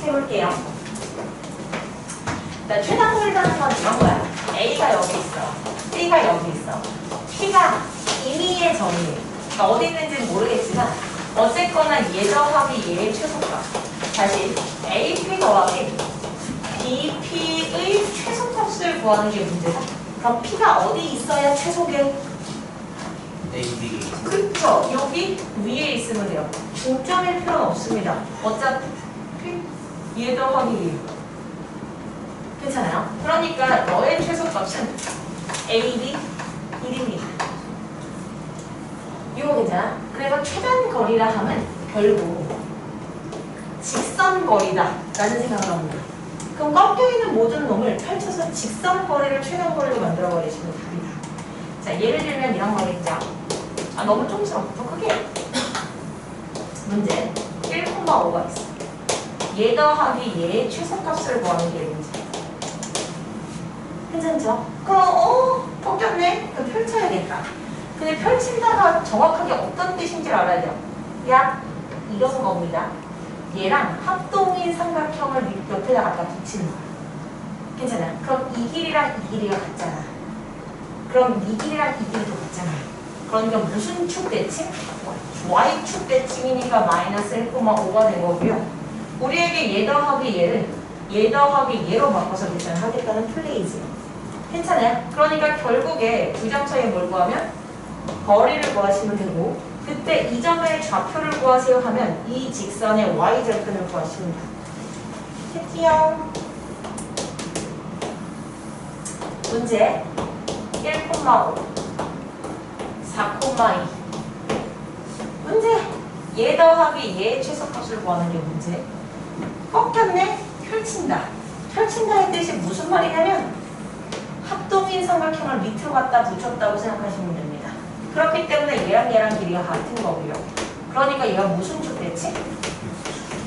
해볼게요. 자, 최단거리라는 건 이런 거야. A가 여기 있어. C가 여기 있어. P가 임의의 점이에요. 그러니까 어디 있는지는 모르겠지만 어쨌거나 얘 더하기 얘의 최소값. 다시 AP 더하기 BP의 최소값을 구하는 게 문제다. 그럼 P가 어디 있어야 최소게? AB. 그쵸. 여기 위에 있으면 돼요. 중점일 필요는 없습니다. 어차피 얘 더하기 얘. 괜찮아요? 그러니까 너의 최소값은 AB 1입니다. 이거 괜찮아? 그래서 최단거리라 하면 결국 직선거리다 라는 생각을 합니다. 그럼 꺾여있는 모든 놈을 펼쳐서 직선거리를 최단거리로 만들어버리시면 답이다. 자, 예를 들면 이런 거겠죠. 아, 너무 좀 크게. 문제 1,5가 있어. 얘 더하기 얘의 최소값을 구하는 게 문제. 괜찮죠? 그럼 꺾였네? 그럼 펼쳐야겠다. 근데 펼친다가 정확하게 어떤 뜻인지 알아야 돼요. 약 이런 겁니다. 얘랑 합동인 삼각형을 옆에다 갖다 붙이는 거야. 괜찮아요? 그럼 이 길이랑 이 길이가 같잖아. 그럼 이 길이랑 이 길이도 같잖아. 그러니까 무슨 축 대칭? Y축 대칭이니까 마이너스 1,5가 된 거고요. 우리에게 얘 더하기 얘를 얘 더하기 얘로 바꿔서 계산하겠다는 플레이지. 괜찮아요? 그러니까 결국에 두 점 사이에 뭘 구하면 거리를 구하시면 되고, 그때 이 점의 좌표를 구하세요 하면 이 직선의 y절편을 구하시면 돼요. 했지요? 문제 1,5 4,2 문제 얘 더하기 얘의 최소값을 구하는 게 문제. 꺾였네? 펼친다. 펼친다의 뜻이 무슨 말이냐면 합동인 삼각형을 밑으로 갖다 붙였다고 생각하시면 됩니다. 그렇기 때문에 얘랑 길이가 같은 거고요. 그러니까 얘가 무슨 축 대칭?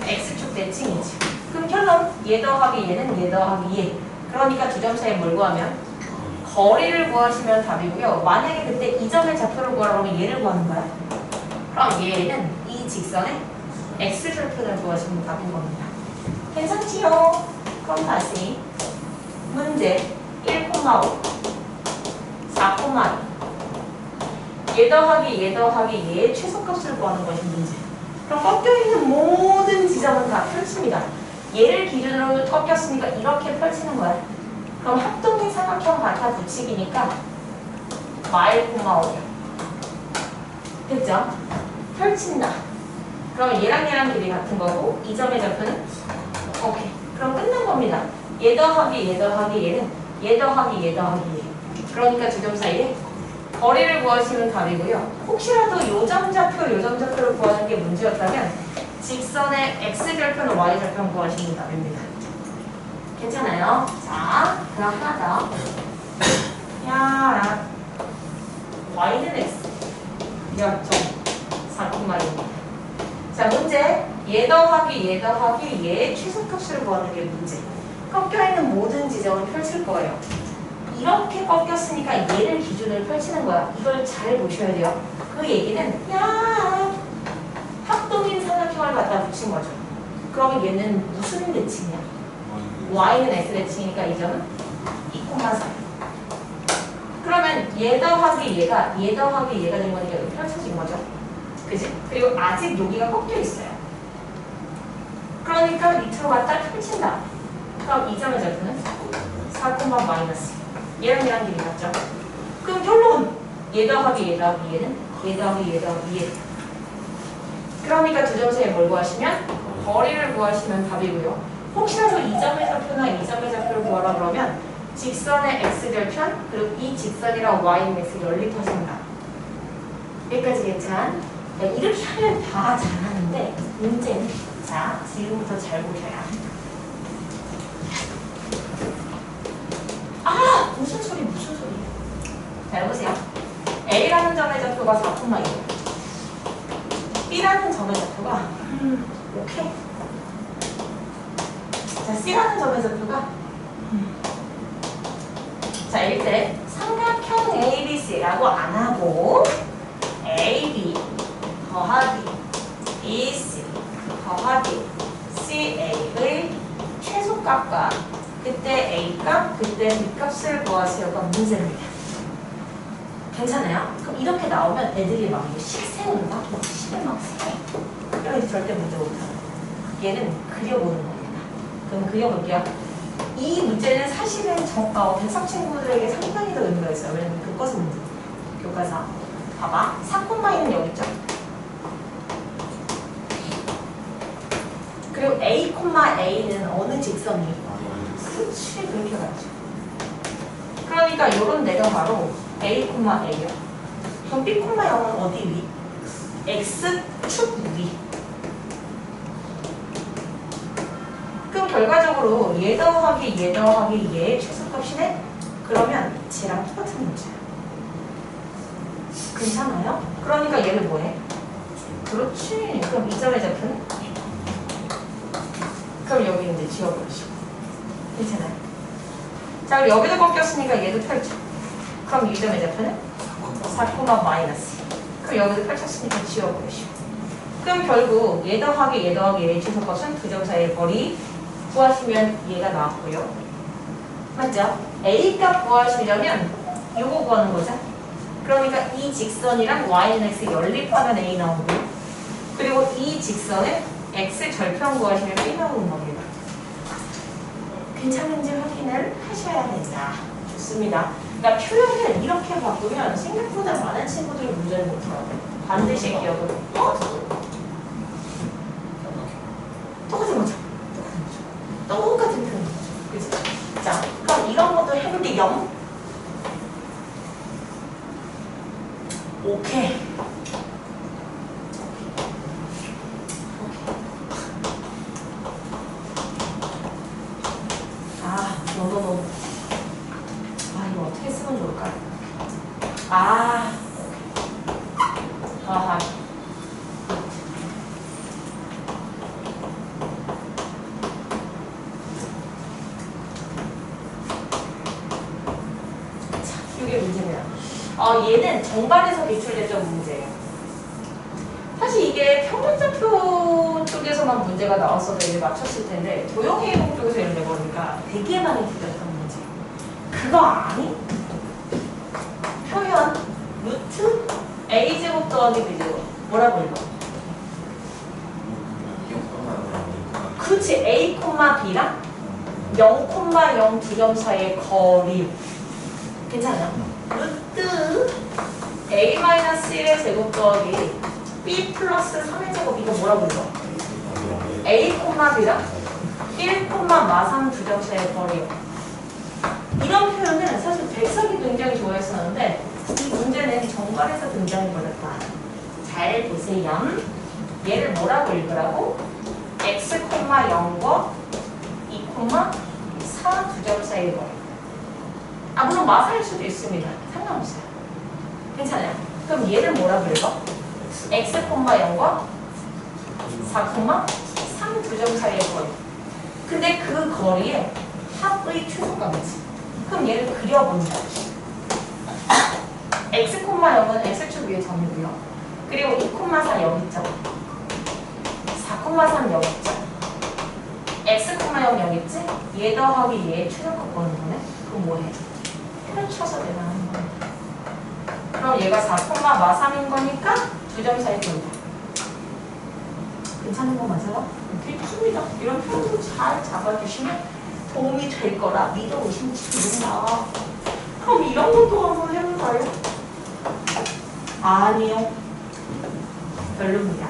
X축 대칭이지. 그럼 결론 얘 더하기 얘는 얘 더하기 얘. 그러니까 두 점 사이에 뭘 구하면? 거리를 구하시면 답이고요. 만약에 그때 이 점의 좌표를 구하라고 하면 얘를 구하는 거야. 그럼 얘는 이 직선의 X절편을 구하시면 답인 겁니다. 괜찮지요? 그럼 다시 문제 1,5 4,2 얘 더하기 얘의 최소값을 구하는 것이 문제. 그럼 꺾여있는 모든 지점은 다 펼칩니다. 얘를 기준으로 꺾였으니까 이렇게 펼치는 거야. 그럼 합동인 삼각형 갖다 붙이기니까 마일 콤마 5야. 됐죠? 펼친다. 그럼 얘랑 길이 같은 거고 이 점의 좌표는 오케이. 그럼 끝난 겁니다. 얘 더하기 얘는 얘 더하기 얘. 그러니까 두 점 사이에 거리를 구하시면 답이고요. 혹시라도 요 점 좌표를 구하는 게 문제였다면 직선의 x절편, y절편 구하시면 답입니다. 괜찮아요? 자, 그럼 하나 더. 야, y는 x. 열점 4,2입니다. 자, 문제. 얘 더하기 얘의 최소값을 구하는 게 문제. 꺾여있는 모든 지점을 펼칠 거예요. 이렇게 꺾였으니까 얘를 기준으로 펼치는 거야. 이걸 잘 보셔야 돼요. 그 얘기는 합동인 삼각형을 갖다 붙인 거죠. 그러면 얘는 무슨 대칭이야? y는 x 대칭이니까 이 점은 2,4. 그러면 얘 더하기 얘가 된 거니까 여기 펼쳐진 거죠. 그지? 그리고 아직 여기가 꺾여 있어요. 그러니까 밑으로 갖다 펼친다. 그럼 이 점의 절편은 4, 마이너스. 얘랑 길이 같죠? 그럼 결론! 얘 더하기 얘는 얘 더하기 얘. 그러니까 두 점 사이에 뭘 구하시면? 거리를 구하시면 답이고요. 혹시라도 이 점의 좌표나 이 점의 좌표를 구하라 그러면 직선의 x절편 그리고 이 직선이랑 y는 x 연립하신다. 여기까지 괜찮? 이렇게 하면 다 잘하는데 문제는 자, 지금부터 잘 보셔야 무슨 소리. 자, 여보세요. A라는 점의 좌표가 4,2. B라는 점의 좌표가 오케이. 자, C라는 점의 좌표가 자, 이때 삼각형 ABC라고 안 하고 AB 더하기 BC 더하기 CA의 값과 그때 A 값, 그때 B 값을 구하세요가 문제입니다. 괜찮아요? 그럼 이렇게 나오면 애들이 막 이거 식생으로 막 식을 막 세. 그럼 이제 절대 문제 못하는 얘는 그려보는 겁니다. 그럼 그려볼게요. 이 문제는 사실은 대석 친구들에게 상당히 더 의미가 있어요. 왜냐면 교과서 문제. 교과서. 봐봐. 4,2는 여기 있죠. 그리고 A,A는 어느 직선이? 그렇지. 그렇게 가죠. 그러니까 요런 내가 바로 A,A요. 그럼 B,0은 어디 위? X축 위. 그럼 결과적으로 얘 더하기 얘의 최소값이네? 그러면 쟤랑 똑같은 문제야. 괜찮아요? 그러니까 얘는 뭐해? 그렇지. 그럼 이 점의 좌표는? 그럼 여기 이제 지워버리시고. 괜찮아요? 자, 그럼 여기도 꺾였으니까 얘도 펼쳐. 그럼 이 점의 좌표는? 4, 마이너스. 그럼 여기도 펼쳤으니까 지워버리시고. 그럼 결국 얘 더하기 얘의 최소값은 두 점 사이의 거리 구하시면 얘가 나왔고요. 맞죠? A 값 구하시려면 요거 구하는 거죠. 그러니까 이 직선이랑 y는 x 연립하면 A 나오고, 그리고 이 직선에 x 절편 구하시면 B 나오는 겁니다. 괜찮은지 확인을 하셔야 된다. 좋습니다. 그러니까 표현을 이렇게 바꾸면 생각보다 많은 친구들이 문제를 못해요. 반드시 기억을. 똑같은 거죠. 똑같은 표현이죠. 그치? 자, 그럼 이런 것도 해볼게요. 오케이. 너무. 이거 어떻게 쓰면 좋을까? 아하. 자, 이게 문제입니다. 얘는 정반에서 기출제점 문제예요. 사실 이게 평균좌표 쪽에서만 문제가 나왔어도 이제 맞췄을 텐데 도형회복 쪽에서 이런 내보니까 되게 많이 틀렸던 문제. 그거 아니? 표현 루트 a제곱 더하기 b제곱 뭐라고 읽어? 그치. a, b랑 0,0 두 점 사이의 거리. 괜찮아요? 루트 a-1의 제곱 더하기 b 플러스 3의 제곱 이거 뭐라고 읽어? a, b랑 1, 마3 두 점 사이의 거리요. 이런 표현은 사실 백석이 굉장히 좋아했었는데 이 문제는 정관에서 등장해버렸다. 잘 보세요. 얘를 뭐라고 읽으라고? x, 0과 2, 4 두 점 사이의 거리. 물론 마사일 수도 있습니다. 상관없어요. 괜찮아요. 그럼 얘를 뭐라고 읽어? x, 0과 4, 3 두 점 사이의 거리. 근데 그 거리에 합의 최소값이지. 그럼 얘를 그려본다. x, 0은 x축 위에 점이고요. 그리고 2, 4 여기 있죠. 4, 3 여기 있죠. x, 0 여기 있지? 얘 더하기 얘의 최소값 보는 거네. 그럼 뭐해? 펼쳐서 내려가는 겁니다. 그럼 얘가 4, 마3인 거니까 두 점 사이 거리다. 괜찮은 거 맞아요? 괜찮습니다. 이런 표현도 잘 잡아주시면 도움이 될 거라 믿어 의심치 않는다. 그럼 이런 것도 한번 해볼까요? 아니요. 별로입니다.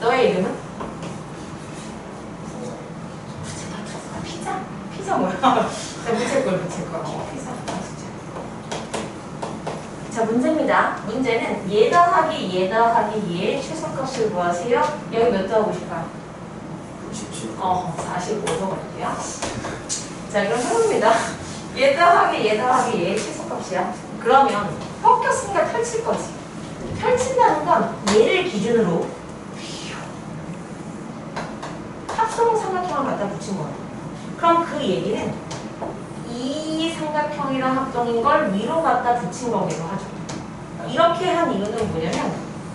너의 이름은? 피자? 피자 뭐야? 자, 무채꼴. 피자. 자, 문제입니다. 문제는 얘 더하기 얘의 최소값을 구하세요. 여기 몇 더하고 싶어요? 45도 갈게요. 자, 그럼 해봅니다. 얘 더하기 얘의 최소값이야. 그러면 꺾였으니까 펼칠 거지. 펼친다는 건 얘를 기준으로 합성 삼각형을 갖다 붙인 거야. 그럼 그 얘기는 이 삼각형이랑 합동인 걸 위로 갖다 붙인 거기도 하죠. 이렇게 한 이유는 뭐냐면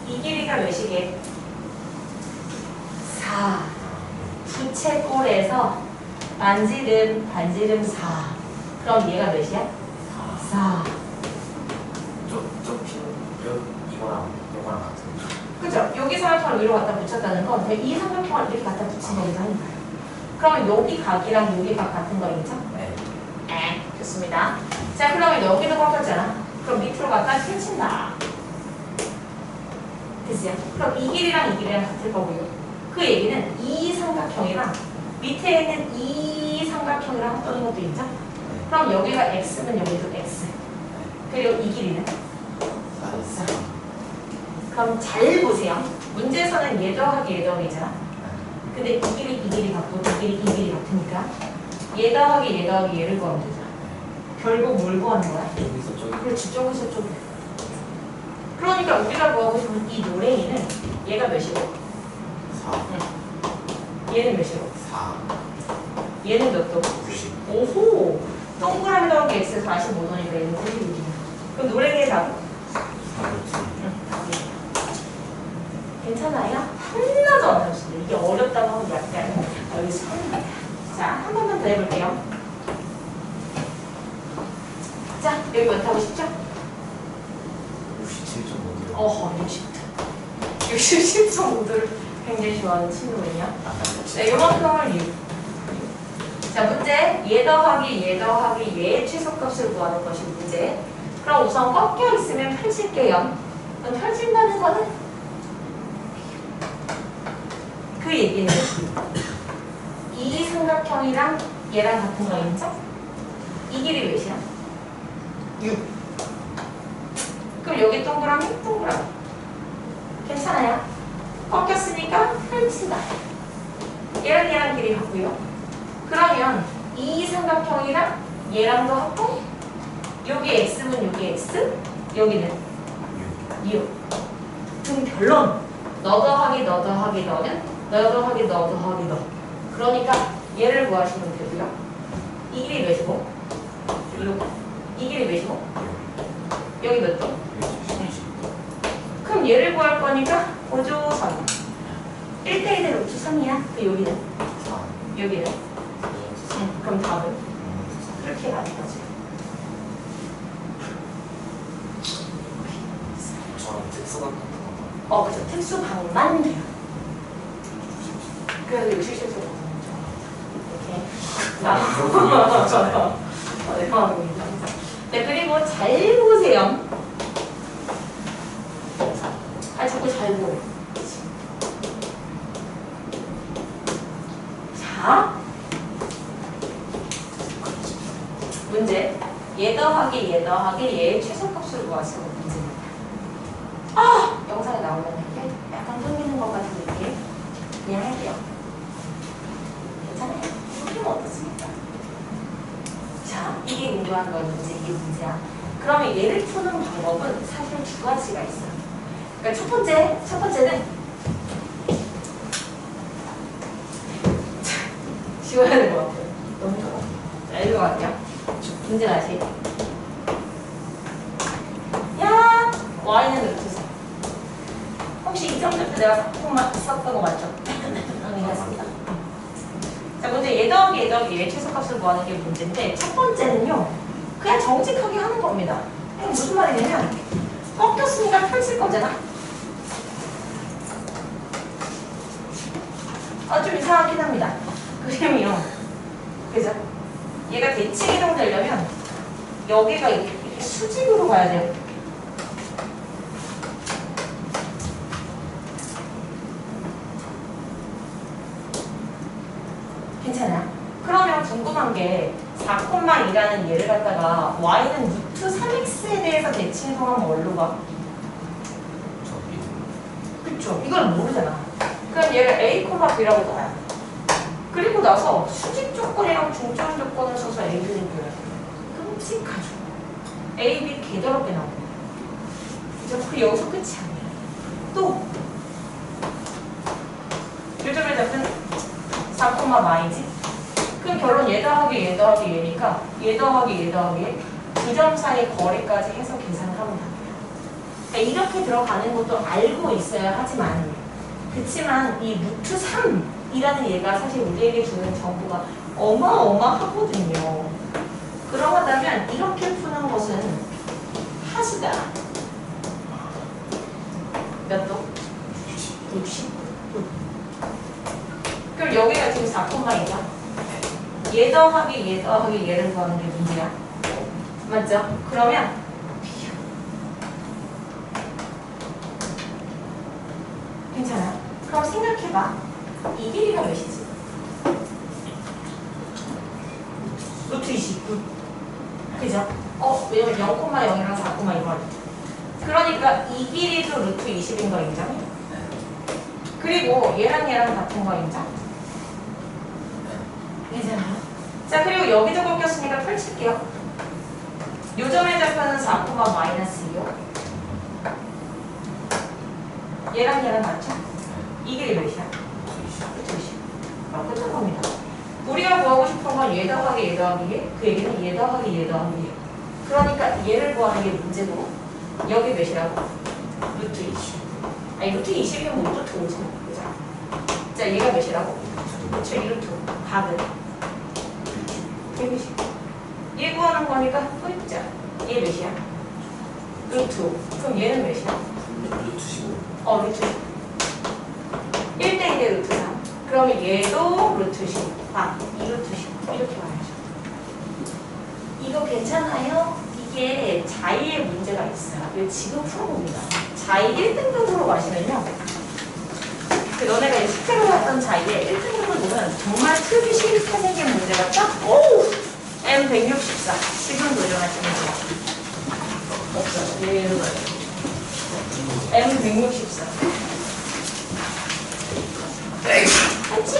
이 길이가 몇이게? 4. 두 부채꼴에서 반지름 4. 그럼 얘가 몇이야? 4. 이거랑 같은. 그죠? 여기 삼각형을 위로 갖다 붙였다는 건 이 삼각형을 이렇게 갖다 붙인 거기도 하니까요. 그러면 여기 각이랑 여기 각 같은 거겠죠? 네. 네, 좋습니다. 자, 그러면 여기도 꺾였잖아. 그럼 밑으로 갖다 펼친다. 됐어요? 그럼 이 길이랑 이 길이랑 같을 거고요. 그 얘기는 이 삼각형이랑 밑에 있는 이 삼각형이랑 합쳐진 것도 있죠? 그럼 여기가 x면 여기도 x. 그리고 이 길이는? 4. 그럼 잘 보세요. 문제에서는 얘 더하기 얘 더하기잖아. 근데 이 길이 같고 이 길이 같으니까 얘 더하기 얘를 구하면 되잖아. 결국 뭘 구하는 거야? 여기서 저기. 그렇지, 저기서 저기. 그러니까 우리가 구하고 싶은 이 노랭이는 얘가 몇이고? 4. 얘는 몇이고? 4. 얘는 몇 도? 90. 오호! 동그라미 더하기 x 45도니까 얘는 96이야. 그럼 노랭이의 답은? 4. 괜찮아요? 하나도 안 어렵습니다. 이게 어렵다고 하면 약간 여기 손입니다. 자, 한 번만 더 해볼게요. 자, 여기 몇 하고 싶죠? 67.5. 어허, 60도. 67.5도를 굉장히 좋아하는 친구군요. 네, 요만큼을 6. 자, 문제. 얘 더하기 얘의 최소값을 구하는 것이 문제. 그럼 우선 꺾여 있으면 펼칠게요. 그럼 펼친다는 거는 그 얘기는 이 삼각형이랑 얘랑 같은 거 있죠? 이 길이 몇이야? 6. 그럼 여기 동그라미? 괜찮아요? 꺾였으니까 펼친다. 얘랑 길이 같고요. 그러면 이 삼각형이랑 얘랑도 같고 여기 x면 여기 x, 여기는 6. 그럼 결론. 너 더하기 너는 너 더하기 너. 그러니까 얘를 구하시면 되고요. 이 길이 몇이고? 6. 이 길이 몇이고? 여기 몇 도? 그럼 얘를 구할 거니까 5조선 1대1대 루트 3이야. 그 여기는? 4. 여기는? 그럼 답은? 그렇게 가는 거지. 저는 특수가 같은 거. 그죠. 특수방만 돼요. 그래서 이거 실실수 이렇게. 네, 그리고 잘 보세요. 자꾸 잘 보래. 자, 문제. 얘 더하기 얘의 최소값을 구하시는 문제입니다. 영상에 나오면 이게 약간 끊기는 것 같은 느낌. 그냥 할게요. 괜찮아요? 그럼 어떻습니까? 자, 이게 궁금한 건 문제, 이게 문제야. 그러면 얘를 푸는 방법은 사실 두 가지가 있어요. 그러니까 첫 번째는 지워야 될 것 같아요. 너무 좋아. 자, 읽어갈게요. 문제 다시. 야, y는 루트 4. 혹시 이 점들 때 내가 삭제만 썼던 거 맞죠? 맞습니다. 자, 문제 얘 더하기 얘의 최소값을 구하는 게 문제인데 첫 번째는요. 그냥 정직하게 하는 겁니다. 이게 무슨 말이냐면 꺾였으니까 펼칠 거잖아. 좀 이상하긴 합니다. 그림이요. 그죠? 얘가 대칭 이동되려면 여기가 이렇게 수직으로 가야 돼요. 괜찮아요? 그러면 궁금한 게 4,2라는 얘를 갖다가 y는 루트 3x에 대해서 대칭 이동하면 뭘로 가? 그쵸? 이걸 모르잖아. 그럼 얘를 a, b라고 봐요. 그리고 나서 수직 조건이랑 중점 조건을 써서 a, b를 그려요. 끔찍하죠. a, b 개더럽게 나옵니다. 그죠? 그 여기서 끝이 아니에요. 또 요점의 답은 4,마이지? 그럼 결론 얘 더하기 얘니까 얘 더하기 두 점 사이 거리까지 해서 계산을 하면 됩니다. 그러니까 이렇게 들어가는 것도 알고 있어야 하지만 그치만 이 루트 3 이라는 얘가 사실 우리에게 주는 정보가 어마어마하거든요. 그러하다면 이렇게 푸는 것은 하수다. 몇 도? 60. 그럼 여기가 지금 4콤마이죠? 얘 더하기 얘 더하기 얘를 구하는 게 문제야. 맞죠? 그러면 괜찮아. 그럼 생각해봐. 이 길이가 몇이지? 루트 29. 그죠? 왜냐면 0,0이랑 4,2가 그러니까 이 길이도 루트 20인 거 인정해? 그리고 얘랑 같은 거 인정? 괜찮아. 자, 그리고 여기도 꺾였으니까 펼칠게요. 요점의 좌표는 4,-2요. 얘랑 맞죠? 이 길이 몇이야? 루트 20. 끝난 겁니다. 우리가 구하고 싶은 건 얘 더하기 얘 더하기 얘. 그 얘기는 얘 더하기 얘 더하기 얘. 그러니까 얘를 구하는 게 문제고 여기 몇이라고? 루트 20. 아니 루트 20이면 뭐 루트 5지. 그죠? 자, 얘가 몇이라고? 루트 2루트 5. 답은 120. 얘 구하는 거니까 또 있자. 얘 몇이야? 루트 5. 그럼 얘는 몇이야? 루트 15. 루트 10. 1대 1대 루트 3. 그러면 얘도 루트 10. 2루트 10. 이렇게 와야죠. 이거 괜찮아요? 이게 자의에 문제가 있어요. 이거 지금 풀어봅니다. 자의 1등급으로 마시면요. 너네가 이 숙제로 했던 자의에 1등급을 보면 정말 틀기 쉽게 생긴 문제가 딱, M164. 지금 도전하시는 거. 없어요. 얘로 가요. M164. 알지?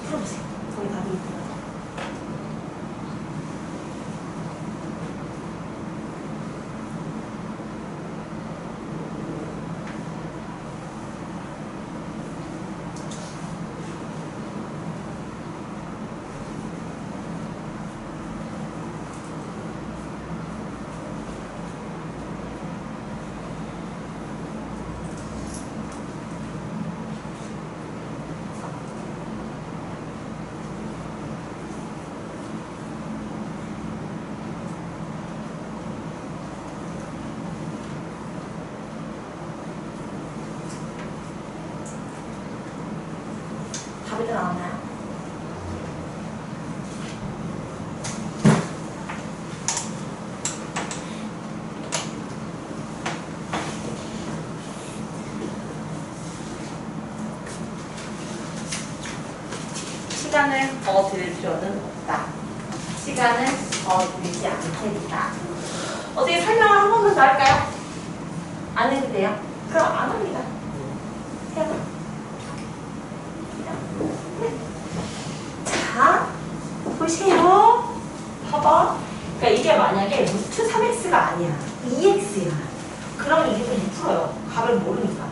풀어보세요. 거기 답이 있더라고요. 답이 다 나왔나요? 시간을 더 들일 필요는 없다. 시간을 더 들이지 않겠다. 어떻게 설명을 한 번만 더 할까요? 안 해도 돼요? 그럼 안 합니다. 해봐. 자, 보세요. 봐봐. 그러니까 이게 만약에 루트 3x가 아니야. 2x야. 그러면 이게 좀 풀어요. 값을 모르니까.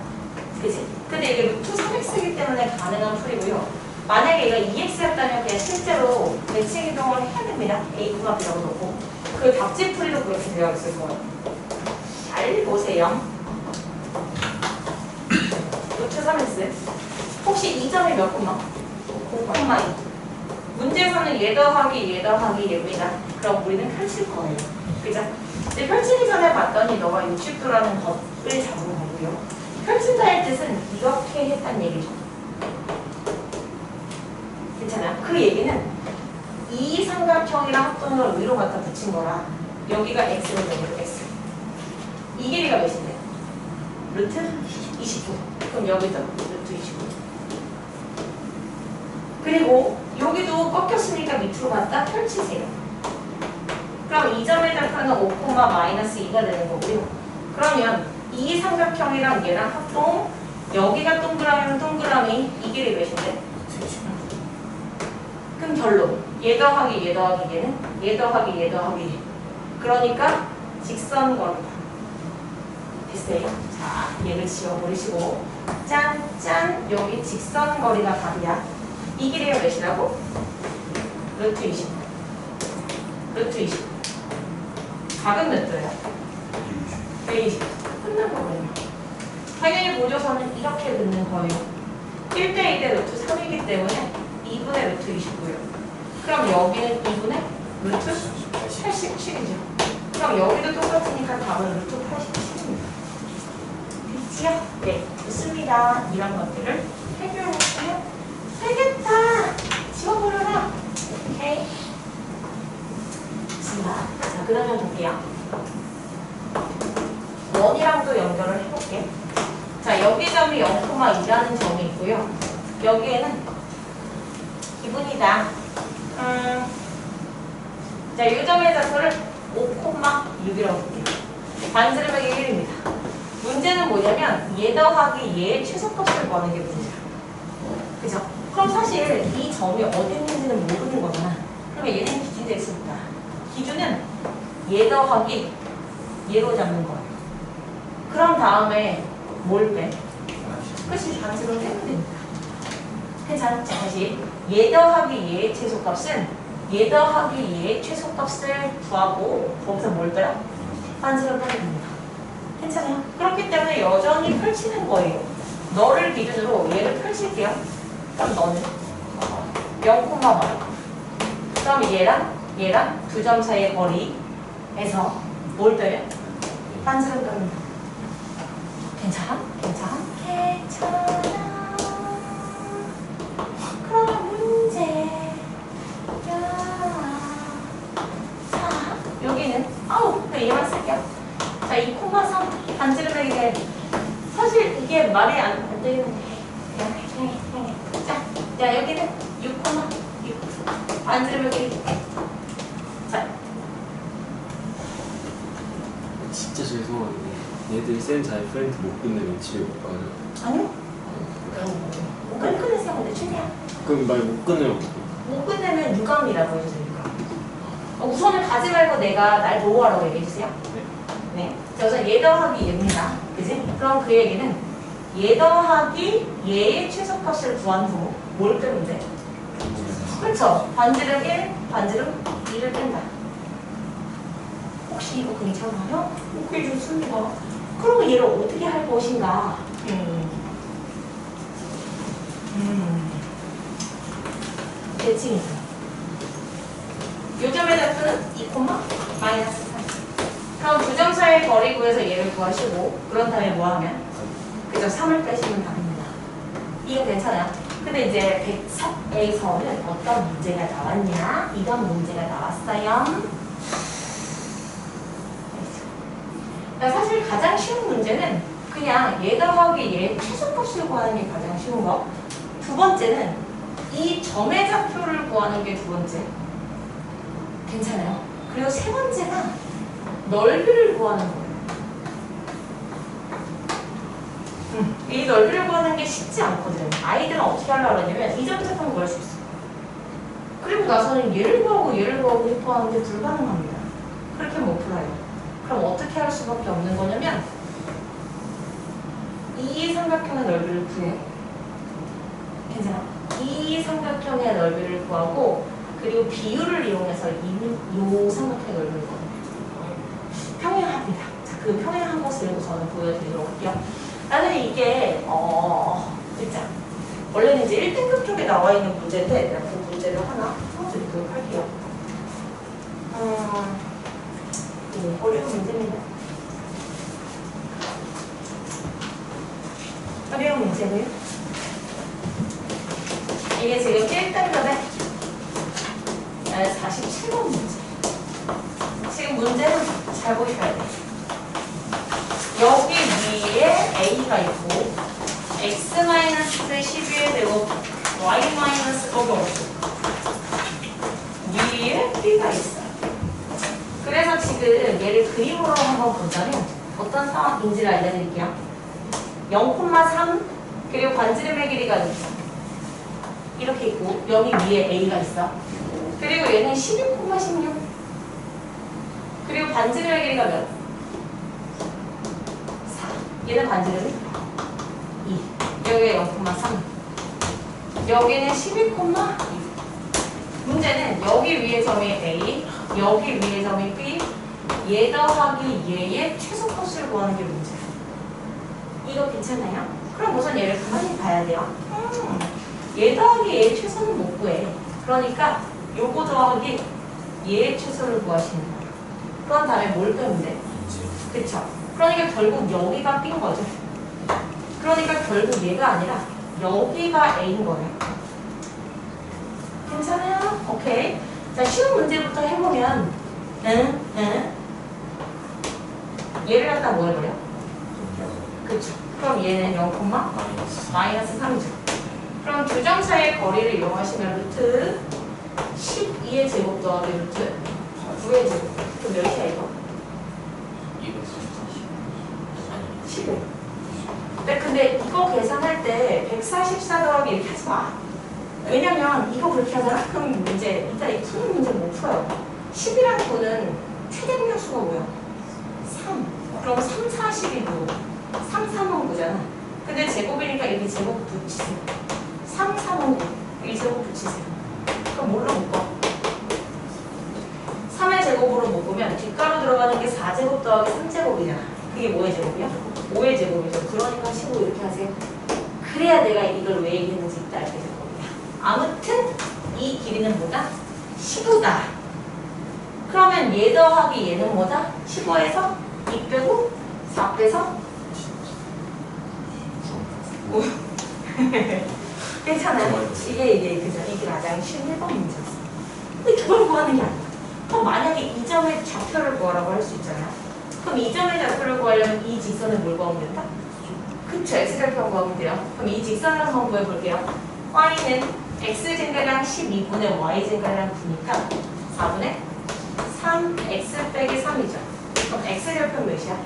그치? 근데 이게 루트 3x이기 때문에 가능한 풀이고요. 만약에 얘가 2x였다면 그냥 실제로 매칭 이동을 해야 됩니다. a, b라고 놓고. 그 답지풀이도 그렇게 되어 있을 거예요. 잘 보세요. 루트 3x. 혹시 이 점이 몇 콤마? 5콤마 2. 문제에서는 얘 더하기 얘 더하기 얘입니다. 그럼 우리는 펼칠 거예요. 그죠? 근데 펼치기 전에 봤더니 너가 60도라는 것을 잡은 거고요. 펼친다의 뜻은 이렇게 했단 얘기죠. 괜찮아요? 그 얘기는 이 삼각형이랑 합동을 위로 갖다 붙인 거라 여기가 x로 여기로 x. 이 길이가 몇인데? 루트 29. 그럼 여기도 루트 29. 그리고 여기도 꺾였으니까 밑으로 갖다 펼치세요. 그럼 이 점의 좌표는 5,-2가 되는 거고요. 그러면 이 삼각형이랑 얘랑 합동, 여기가 동그라미면 동그라미 2, 이 길이 몇인데? 그럼 결론. 얘 더하기 얘 더하기 얘는 얘 더하기 얘 더하기 얘. 그러니까 직선거리다. 됐어요? 자, 얘를 지워버리시고 짠! 여기 직선거리가 답이야. 이 길이가 몇이라고? 루트 20. 루트 20. 각은 몇 도야? 120. 끝난 거거든요. 당연히 보조선은 이렇게 긋는 거예요. 1대2대 루트 3이기 때문에 2분의 루트 29요. 그럼 여기는 2분의 루트 87이죠. 그럼 여기도 똑같으니까 답은 루트 87입니다. 됐지요? 네, 좋습니다. 이런 것들을 해결하시면 되겠다. 지워버려라. 오케이. 좋습니다. 자, 그러면 볼게요. 원이랑도 연결을 해볼게. 자, 여기 점이 0,2라는 점이 있고요. 여기에는 기분이다. 자, 이 점의 좌표를 5,6이라고 볼게요. 반지름의 1입니다. 문제는 뭐냐면 얘 더하기 얘의 최소값을 구하는 게 문제야. 그죠? 그럼 사실 이 점이 어디 있는지는 모르는 거잖아. 그러면 얘는 기준이 있습니다. 기준은 얘 더하기 얘로 잡는 거예요. 그럼 다음에 뭘 빼? 그치, 반지름 빼면 됩니다. 괜찮아? 자, 다시 얘 더하기 얘의 최소값은 얘 더하기 얘의 최소값을 구하고 거기서 뭘 빼요? 반지름 빼면 됩니다. 괜찮아요? 그렇기 때문에 여전히 펼치는 거예요. 너를 기준으로 얘를 펼칠게요. 그럼 너는 0,8. 그럼 얘랑 두 점 사이의 거리에서 뭘 빼요? 반지름 뺍니다. 괜찮아? 그럼 문제야. 자, 여기는 얘만 쓸게요. 자, 2,3 반지름의 게 사실 이게 말이 안 되는데 자, 여기는 6,6 반지름의 게 자, 진짜 죄송한데 얘들 쌤 잘 프렌트 못 끝내면 집에 못 가요? 아니요? 못 끝내세요. 근데 최대한 그럼 말 못 끝내면 못 끝내면 유감이라고 해주세요. 우선은 가지 말고 내가 날 보호하라고 얘기해주세요. 네. 자, 우선 얘 더하기 얘입니다. 그지? 그럼 그 얘기는 얘 더하기 얘의 최소값을 구한 후 뭘 빼면 돼? 그렇죠. 반지름 1, 반지름 2를 뺀다. 혹시 이거 괜찮아요? 오케이, 좋습니다. 그럼 얘를 어떻게 할 것인가? 대칭이죠. 요점의 좌표는 2, 마이너스 3. 그럼 두 점 사이의 거리 구해서 얘를 구하시고 그런 다음에 뭐 하면? 그죠? 3을 빼시면 답입니다. 이거 괜찮아요? 근데 이제 104에서는 어떤 문제가 나왔냐? 이런 문제가 나왔어요. 그러니까 사실 가장 쉬운 문제는 그냥 얘 더하기 얘 최소값을 구하는 게 가장 쉬운 거. 두 번째는 이 점의 좌표를 구하는 게 두 번째. 괜찮아요? 그리고 세 번째가 넓이를 구하는 거예요. 이 넓이를 구하는 게 쉽지 않거든요. 아이들은 어떻게 하려고 하냐면 이 점 좌표는 구할 수 있어요. 그리고 나서는 얘를 구하고 얘를 구하고 싶어하는데 불가능합니다. 그렇게 못 풀어요. 그럼 어떻게 할 수밖에 없는 거냐면 이 삼각형의 넓이를 구해. 괜찮아? 이 삼각형의 넓이를 구하고 그리고 비율을 이용해서 이 삼각형의 넓이를 구합니다. 평행합니다. 자, 그 평행한 것을 저는 보여드리도록 할게요. 나는 이게 진짜 원래는 이제 1등급 쪽에 나와 있는 문제인데 내가 그 문제를 하나 풀어드리도록 할게요. 어려운 문제입니다. 어려운 문제고요. 이게 지금 1등급에 47번 문제. 지금 문제는 잘 보셔야 돼요. 여기 위에 A가 있고 X-12의 제곱 Y-거기 없어. 위에 B가 있어요. 그래서 지금 얘를 그림으로 한번 보자면 어떤 상황인지를 알려드릴게요. 0,3 그리고 반지름의 길이가 이렇게 있고 여기 위에 A가 있어. 그리고 얘는 12,16. 그리고 반지름의 길이가 몇? 4. 얘는 반지름이 2. 여기가 0,3. 여기는 12,2. 문제는 여기 위에 점이 A, 여기 위에 점이 B, 얘 더하기 얘의 최소값을 구하는 게 문제야. 이거 괜찮아요? 그럼 우선 얘를 가만히 봐야 돼요. 얘 더하기 얘의 최소는 못 구해. 그러니까 요거 더하기 얘의 최소를 구하시는 거예요. 그런 다음에 뭘 빼면 돼? 그쵸? 그러니까 결국 여기가 B인 거죠. 그러니까 결국 얘가 아니라 여기가 A인 거예요. 괜찮아요? 오케이. 자, 쉬운 문제부터 해보면 얘를 갖다 뭐 해버려? 그쵸. 그럼 얘는 0, 마이너스 3이죠. 그럼 두 점 사이의 거리를 이용하시면 루트 12의 제곱 더하기 루트 9의 제곱. 그럼 몇이야 이거? 15. 근데 이거 계산할 때 144 더하기 이렇게 하지 마. 왜냐면 이거 그렇게 하잖아? 그럼 문제, 일단 이 푸는 문제 못 풀어요. 10이라는 거는 최대 공약수가 뭐야? 3. 그럼 3, 40이 뭐? 3, 3은 9잖아. 근데 제곱이니까 이렇게 제곱 붙이세요. 3, 3은 9. 이 제곱 붙이세요. 그럼 뭘로 묶어? 3의 제곱으로 묶으면 뒷가로 들어가는 게 4제곱 더하기 3제곱이잖아. 그게 뭐의 제곱이야? 5의 제곱이죠. 그러니까 15 이렇게 하세요. 그래야 내가 이걸 왜 얘기했는지 이따 알게 될 겁니다. 아무튼 이 길이는 뭐다? 15다. 그러면 얘 더하기 얘는 뭐다? 15에서 2 빼고 4 빼서 괜찮아요? 이게 그죠? 이게 가장 쉬운 1번 문제였어. 근데 그걸 구하는 게 아니야. 그럼 만약에 이 점의 좌표를 구하라고 할 수 있잖아요. 그럼 이 점의 좌표를 구하려면 이 직선을 뭘 구하면 된다? 그쵸, x좌표 구하면 돼요. 그럼 이 직선을 한번 구해볼게요. y는 x증가량 12분의 y증가량 9니까 4분의 3x 빼기 3이죠. 그럼 x좌표 몇이야?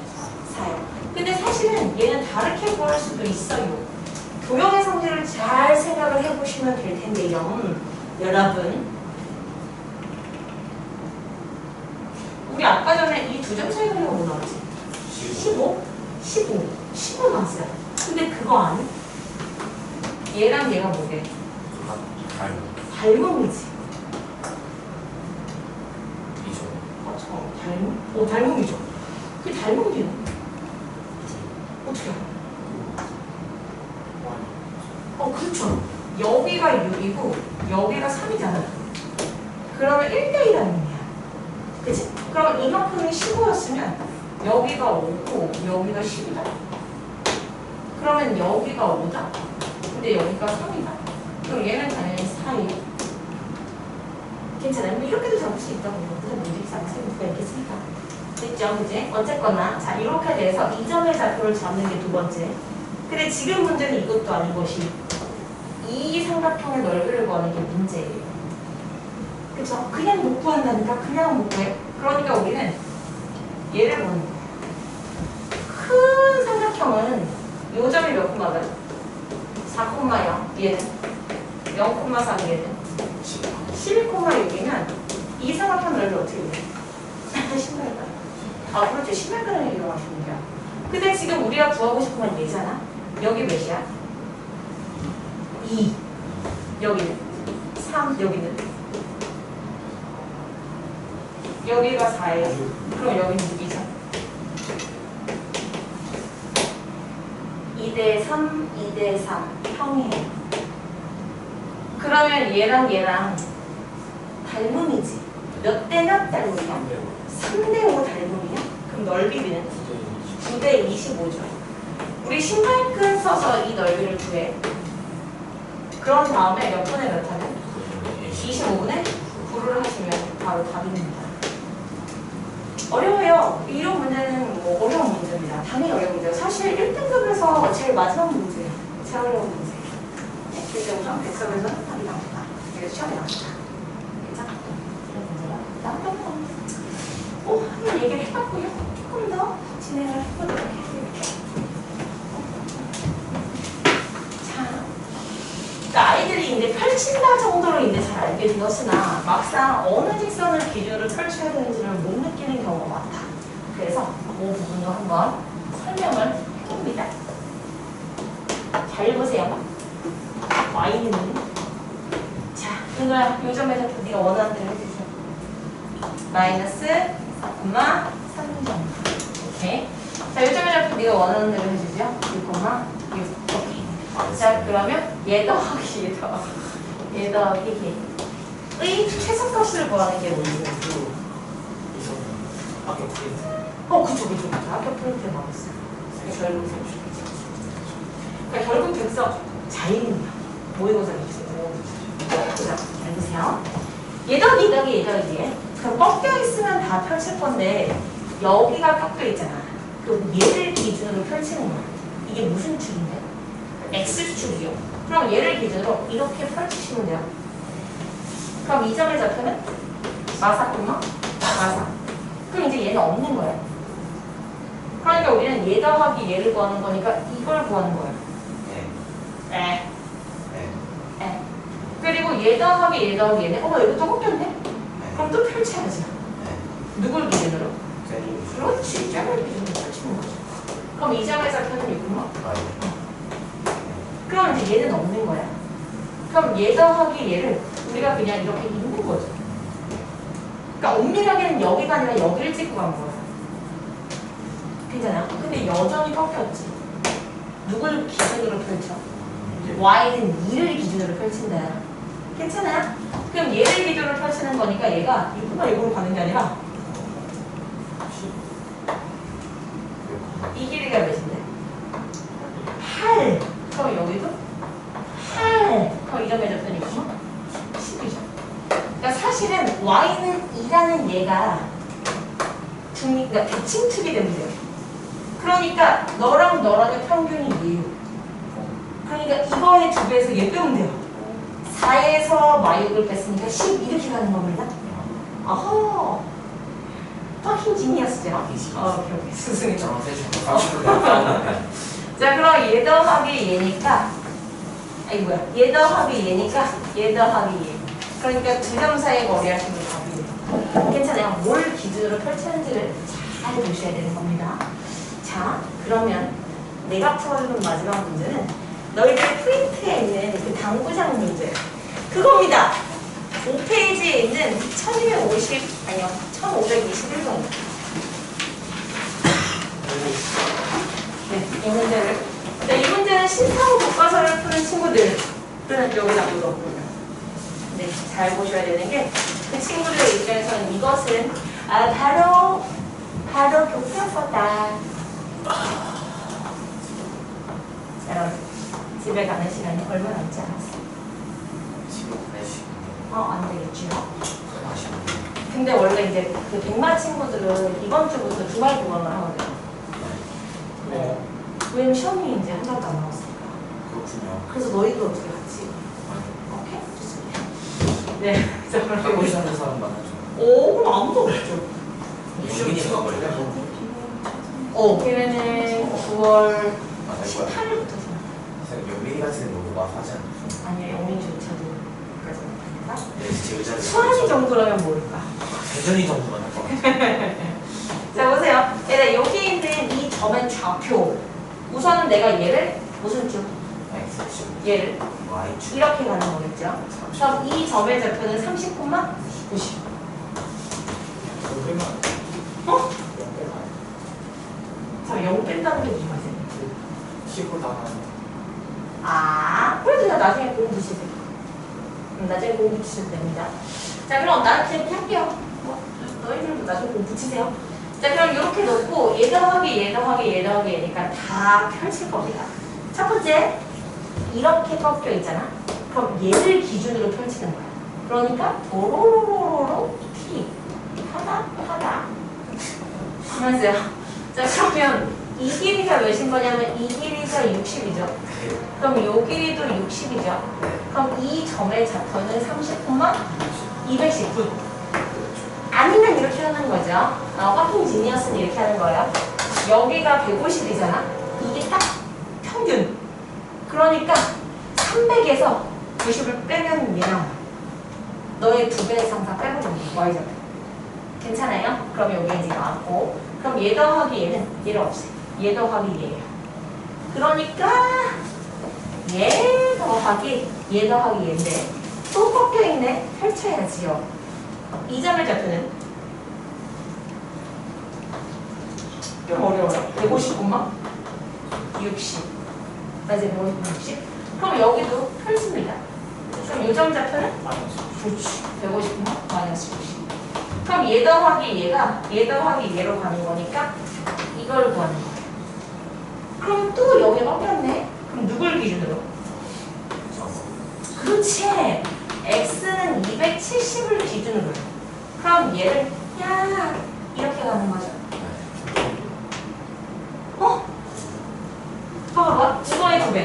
4요. 근데 사실은 얘는 다르게 구할 수도 있어요. 도형의 성질을 잘 생각을 해보시면 될 텐데요. 여러분, 우리 아까 전에 이 두 점 차이 거리가 뭐 나왔지? 15? 15 나왔어요. 근데 그거 아니? 얘랑 얘가 뭐게? 닮음이지. 맞아. 닮음이죠. 그게 닮음이에요. 어떻게 알아? 그렇죠. 여기가 6이고 여기가 3이잖아. 그러면 1대1이라는 의미야. 그치? 그럼 이만큼이 15였으면 여기가 5고 여기가 10이다. 그러면 여기가 5다. 근데 여기가 3이다. 그럼 얘는 당연히 4예요. 괜찮아요. 이렇게도 잡을 수 있다고. 무슨 문제 이상할 수가 있겠습니까? 됐죠? 이제 어쨌거나 자 이렇게 돼서 이 점의 좌표를 잡는 게 두 번째. 근데 지금 문제는 이것도 아닌 것이 이 삼각형의 넓이를 구하는 게 문제예요. 그쵸? 그냥 못 구한다니까? 그냥 못 구해. 그러니까 우리는 얘를 보는 거예요. 큰 삼각형은 요 점이 몇 콤마다? 4,0. 얘는 0,4 얘는 12,6이면 이 삼각형 넓이 어떻게 돼? 10마일가량. 그렇죠. 10마일가량을 이용하시는 거야. 근데 지금 우리가 구하고 싶은 건 얘잖아. 여기 몇이야? 2. 여기는 3. 여기는 여기가 4예요. 그럼 여기는 6이죠. 2대 3, 2대 3 평이에요. 그러면 얘랑 닮음이지. 몇 대 몇 닮음이야? 3대 5 닮음이야? 그럼 넓이는 9대 25죠. 우리 신발끈 써서 이 넓이를 구해. 그런 다음에 몇 분의 몇 하면? 25분의 9를 하시면 바로 답입니다. 어려워요. 이런 문제는 뭐 어려운 문제입니다. 당연히 어려운 문제예요. 사실 1등급에서 제일 마지막 문제예요. 제일 어려운 문제. 네, 그래서 우선 백석에서는 답이 나옵니다. 이게 시험에 나옵니다. 괜찮아? 이런 문제가 나왔던 한번 얘기를 해봤고요. 조금 더 진행을 해보도록 해드릴게요. 펼친다 정도로 이제 잘 알게 되었으나 막상 어느 직선을 기준으로 펼쳐야 되는지를 못 느끼는 경우가 많다. 그래서 그 부분도 한번 설명을 해봅니다. 잘 보세요. y는 자, 이거야. 요점에서 네가 원하는 대로 해주세요. 마이너스 4,3점. 오케이. 자, 요점에서 네가 원하는 대로 해주죠. 6,6. 오케이. 자, 그러면 얘 더하기 얘 더하기 얘의 최소값을 구하는 게 뭔지. 학교 프린트. 그쵸. 학교 프린트 나왔어. 결국 그러니까 결국 됐어. 자연이야. 모의고사 있어요. 자, 잘 보세요. 얘 더하기 얘. 그럼 꺾여 있으면 다 펼칠 건데 여기가 꺾여 있잖아. 그럼 얘를 기준으로 펼치는 거야. 이게 무슨 축인데? X축이요. 그럼 얘를 기준으로 이렇게 펼치시면 돼요. 그럼 이 점의 좌표는 마사. 그럼 이제 얘는 없는 거야. 그러니까 우리는 얘 더하기 얘를 구하는 거니까 이걸 구하는 거야. 네. 그리고 얘 더하기 얘네. 이거 또 꺾였네? 네. 그럼 또 펼쳐야지. 네. 누굴 기준으로? 쌤이 그렇지. 짝을 기준으로 펼치는 거죠. 그럼 이 점의 좌표는 이구나. 그럼 이제 얘는 없는 거야. 그럼 얘 더하기 얘를 우리가 그냥 이렇게 있는 거죠. 그러니까 엄밀하게는 여기가 아니라 여기를 찍고 간 거야. 괜찮아? 근데 여전히 꺾였지. 누굴 기준으로 펼쳐? y는 2를 기준으로 펼친다. 괜찮아요? 그럼 얘를 기준으로 펼치는 거니까 얘가 6,6으로 가는 게 아니라 이 길이가 몇인데? 8. 그럼 여기도 8. 그럼 이 점의 좌표는 10이죠. 그러니까 사실은 y는 2라는 얘가 그러니까 대칭축이 되면 돼요. 그러니까 너랑의 평균이 2예요. 그러니까 이거의 2배에서 얘 빼면 돼요. 4에서 마육을 뺐으니까 10 이렇게 가는 겁니다. 어허. 퍼킹 지니어스죠? 오케이. 스승이죠. 저랑 셋이 자, 그럼 얘 더하기 얘니까 얘 더하기 얘니까 얘 더하기 얘. 그러니까 두 점 사이의 거리 하시면 답이에요. 괜찮아요. 뭘 기준으로 펼치는지를 잘 보셔야 되는 겁니다. 자, 그러면 내가 풀어주는 마지막 문제는 너희들 프린트에 있는 그 당구장 문제 그겁니다. 5페이지에 있는 1521번. 네, 이 문제를. 네, 이 문제는 신사후 교과서를 푸는 친구들은 여기다 물어보고요. 네, 잘 보셔야 되는 게 그 친구들의 입장에서는 이것은 바로 교과서다. 여러분, 집에 가는 시간이 얼마 남지 않았어. 지금 4시. 안 되겠지요. 근데 원래 이제 그 백마 친구들은 이번 주부터 주말 교감을 하거든요. 네. 왜냐면 시험이 이제 한 달도 안 남았으니까. 그렇군요. 그래서 너희도 어떻게 같이? 오케이? 좋습니다. 네. 자, 하고 그럼 싶은 사람 많아죠. 그럼 아무도 없죠. 유민이가 걸려. 걔네는 9월 맞아요. 18일부터 연민이 같은 데 너무 마사지 않죠? 아니요, 영민조차도 까지 못합니다. 네, 제 의자를. 수환이 정도라면 모를까? 대전이 정도만 할 것 같아요. 자, 보세요. 얘들 여기 있는 이 점의 좌표. 우선은 내가 얘를 무슨 쭉? X축, 얘를 Y축. 이렇게 가는 거겠죠? 그럼 이 점의 좌표는 30,90. 어? 자, 0 뺀다는 게 무슨 말이세요? 10으로 나가는. 그래도 그냥 나중에 공부 붙이세요. 나중에 공부 붙이셔도 됩니다. 자, 그럼 나는 그냥 할게요. 너희들도 나중에 공부 붙이세요. 자, 그럼 이렇게 놓고 얘 더하기 얘니까 다 펼칠 겁니다. 첫 번째, 이렇게 꺾여 있잖아. 그럼 얘를 기준으로 펼치는 거야. 그러니까 도로로로로 T 하나 하면서요. 자, 그러면 이 길이가 몇인 거냐면 이 길이가 60이죠. 그럼 요 길이도 60이죠. 그럼 이 점의 좌표는 30,219. 아니면 이렇게 하는 거죠. 퍼킹 지니어스는 이렇게 하는 거예요. 여기가 150이잖아. 이게 딱 평균. 그러니까 300에서 90을 빼면 얘 나와. 너의 2배 이상 다 빼버리는 거야. y좌표. 괜찮아요? 그럼 여기 이제 나왔고, 그럼 얘 더하기 얘는 얘를 없애. 얘 더하기 얘예요. 그러니까 얘 더하기 얘인데 또 꺾여있네. 펼쳐야지요. 이 점의 좌표는 좀 어려워요. 159만 60. 맞아요. 159만 60. 그럼 여기도 펼칩니다. 그럼 이 점 좌표는 그렇지. 159만 마이너스 60. 그럼 얘 더하기 얘로 가는 거니까 이걸 구하는 거예요. 그럼 또 여기 꺾였네. 그럼 누굴 기준으로? 그렇지. x는 270을 기준으로 해요. 그럼 얘를 이렇게 가는 거죠. 봐봐. 이거의 2배.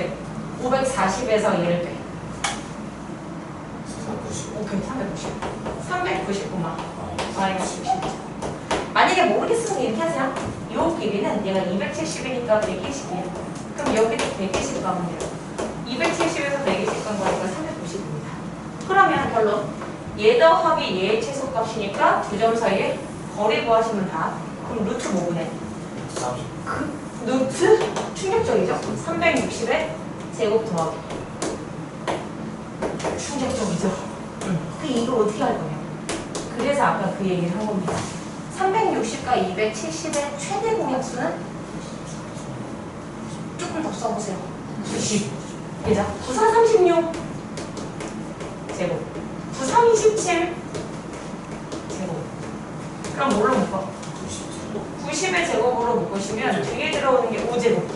540에서 얘를 빼. 390. 오케이. 399만. 마이너스 60. 만약에 모르겠으면 이렇게 하세요. 요 길이는 얘가 270이니까 120이야. 그럼 여기도 120 가면 돼요. 270에서 120 간 거니까 390입니다. 그러면 결론. 얘 더하기 얘의 최소값이니까 두 점 사이에 거리 구하시면 다. 그럼 루트 뭐분해? 30. 루트 충격적이죠? 360에 제곱 더하기. 충격적이죠? 그 이거 어떻게 할 거냐? 그래서 아까 그 얘기를 한 겁니다. 360과 270의 최대 공약수는 조금 더 써보세요. 90. 그죠? 9336 제곱. 9327 제곱. 그럼 뭘로 묶어? 90의 제곱으로 묶으시면 뒤에 들어오는 게 5제곱.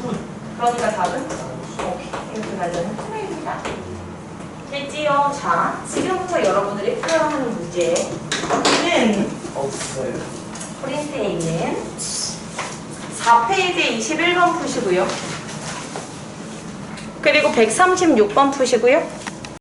그러니까 답은? 오케이. 이렇게 가져는 하나입니다. 됐지요? 자, 지금부터 여러분들이 풀어야 하는 문제는 없어요. 프린트에 있는 4페이지 21번 푸시고요. 그리고 136번 푸시고요.